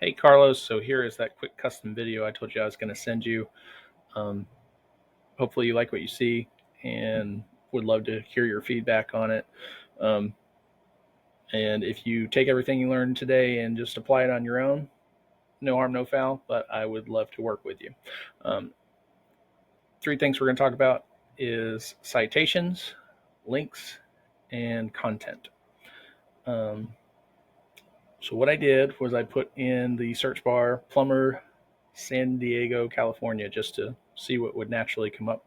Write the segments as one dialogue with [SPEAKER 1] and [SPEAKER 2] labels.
[SPEAKER 1] Hey Carlos, so here is that quick custom video I told you I was going to send you. Um, Hopefully you like what you see and would love to hear your feedback on it. Um, and if you take everything you learned today and just apply it on your own, no harm, no foul, but I would love to work with you. Um, Three things we're going to talk about is citations, links, and content. Um, so what I did was I put in the search bar plumber San Diego, California, just to see what would naturally come up.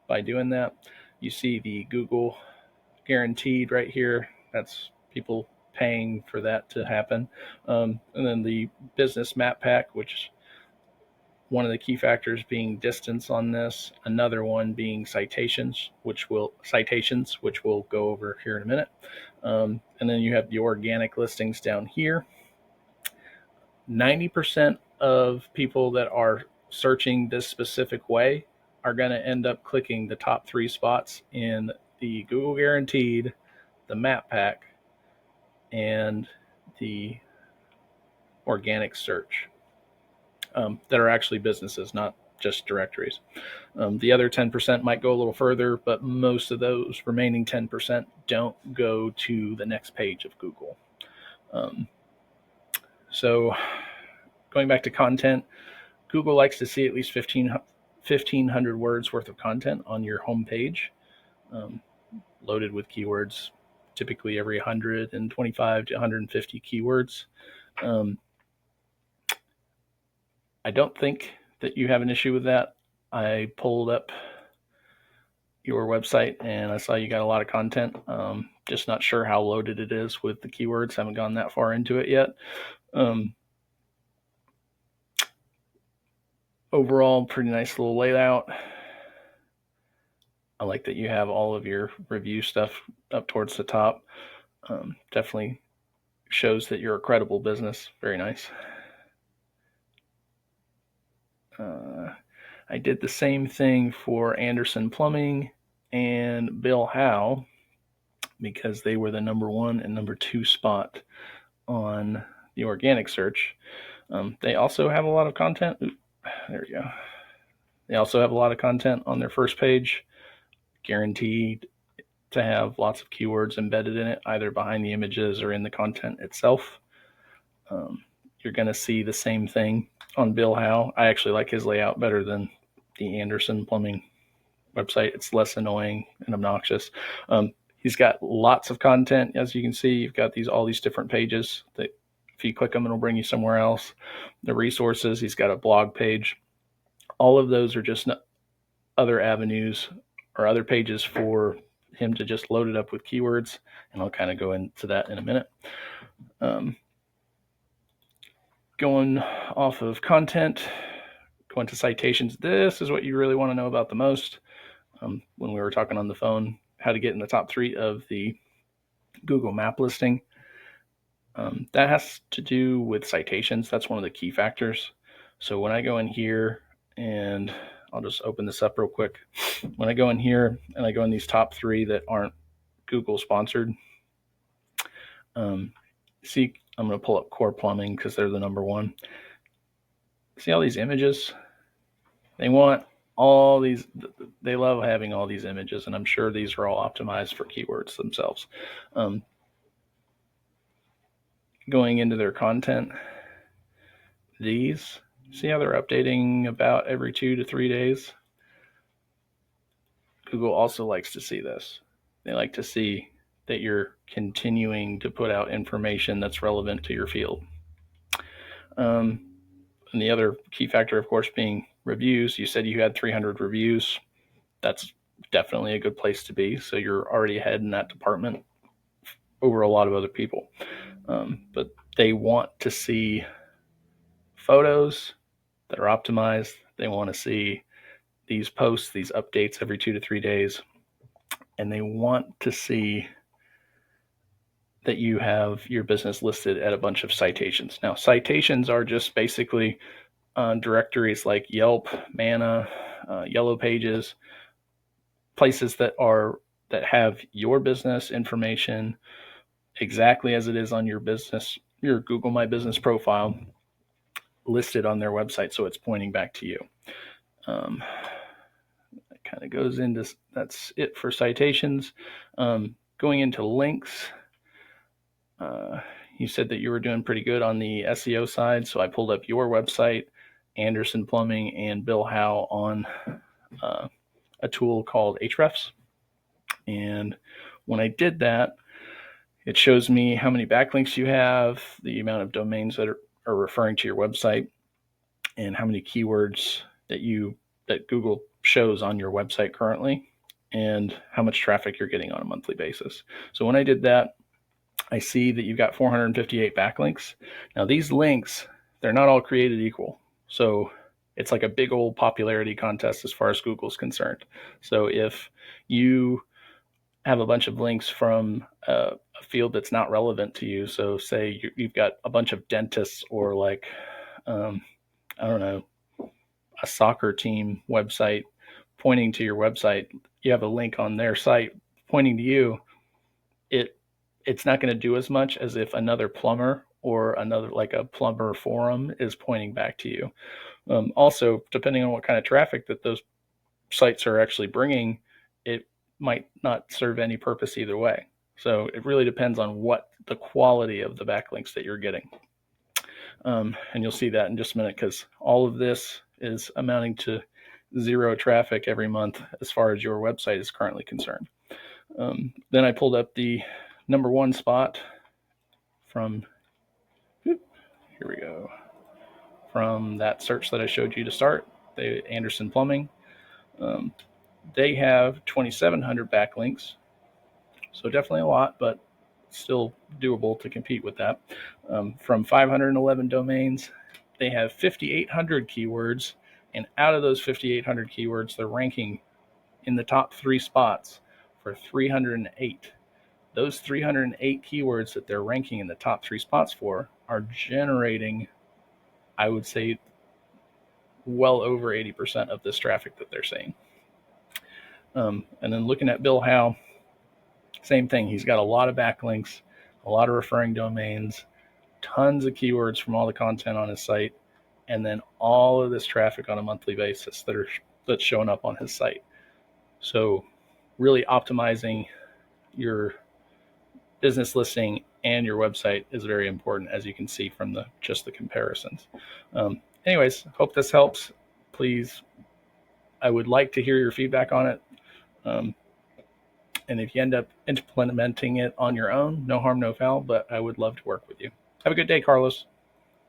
[SPEAKER 1] By doing that, you see the Google guaranteed right here. That's people paying for that to happen. And then the business map pack, which one of the key factors being distance on this, another one being citations, which we'll go over here in a minute. And then you have the organic listings down here. 90% of people that are searching this specific way are going to end up clicking the top three spots in the Google Guaranteed, the Map Pack, and the organic search that are actually businesses, not just directories. The other 10% might go a little further, but most of those remaining 10% don't go to the next page of Google. So going back to content, Google likes to see at least 1,500 words worth of content on your homepage, loaded with keywords, typically every 125 to 150 keywords. I don't think that you have an issue with that. I pulled up your website and I saw you got a lot of content. Just not sure how loaded it is with the keywords. Haven't gone that far into it yet. Overall, pretty nice little layout. I like that you have all of your review stuff up towards the top. Definitely shows that you're a credible business. Very nice. I did the same thing for Anderson Plumbing and Bill Howe because they were the number one and number two spot on the organic search. They also have a lot of content. There we go. They also have a lot of content on their first page, guaranteed to have lots of keywords embedded in it, either behind the images or in the content itself. You're going to see the same thing on Bill Howe. I actually like his layout better than the Anderson Plumbing website. It's less annoying and obnoxious. He's got lots of content, as you can see. You've got all these different pages that if you click them, it'll bring you somewhere else. The resources, he's got a blog page. All of those are just other avenues or other pages for him to just load it up with keywords, and I'll kind of go into that in a minute. Going off of content, going to citations, this is what you really want to know about the most. When we were talking on the phone, how to get in the top three of the Google map listing. That has to do with citations. That's one of the key factors. So when I go in here, and I'll just open this up real quick. When I go in here and I go in these top three that aren't Google sponsored, see, I'm going to pull up Core Plumbing because they're the number one. See all these images? They want all these, they love having all these images, and I'm sure these are all optimized for keywords themselves. Going into their content, these, see how they're updating about every 2 to 3 days? Google also likes to see this. They like to see that you're continuing to put out information that's relevant to your field. And the other key factor, of course, being reviews. You said you had 300 reviews. That's definitely a good place to be. So you're already ahead in that department over a lot of other people. But they want to see photos that are optimized. They want to see these posts, these updates every 2 to 3 days. And they want to see that you have your business listed at a bunch of citations. Now, citations are just basically directories like Yelp, Mana, Yellow Pages, places that have your business information exactly as it is on your business your Google My Business profile listed on their website, so it's pointing back to you. That kind of goes into, that's it for citations. Going into links, you said that you were doing pretty good on the SEO side, so I pulled up your website, Anderson Plumbing, and Bill Howe on a tool called Ahrefs. And when I did that, it shows me how many backlinks you have, the amount of domains that are referring to your website, and how many keywords that Google shows on your website currently, and how much traffic you're getting on a monthly basis. So when I did that, I see that you've got 458 backlinks. Now these links, they're not all created equal. So it's like a big old popularity contest as far as Google's concerned. So if you have a bunch of links from a field that's not relevant to you, so say you've got a bunch of dentists, or like, I don't know, a soccer team website pointing to your website, you have a link on their site pointing to you, it's not going to do as much as if another plumber or another, like a plumber forum, is pointing back to you. Also, depending on what kind of traffic that those sites are actually bringing, it might not serve any purpose either way. So it really depends on what the quality of the backlinks that you're getting. And you'll see that in just a minute, because all of this is amounting to 0 traffic every month as far as your website is currently concerned. Then I pulled up the number 1 spot from, here we go, from that search that I showed you to start, Anderson Plumbing. They have 2,700 backlinks, so definitely a lot, but still doable to compete with that. From 511 domains, they have 5,800 keywords, and out of those 5,800 keywords, they're ranking in the top 3 spots for 308. Those 308 keywords that they're ranking in the top 3 spots for are generating, I would say, well over 80% of this traffic that they're seeing. And then looking at Bill Howe, same thing. He's got a lot of backlinks, a lot of referring domains, tons of keywords from all the content on his site, and then all of this traffic on a monthly basis that's showing up on his site. So really optimizing your business listing and your website is very important, as you can see from just the comparisons. Anyways, hope this helps. Please, I would like to hear your feedback on it. And if you end up implementing it on your own, no harm, no foul, but I would love to work with you. Have a good day, Carlos.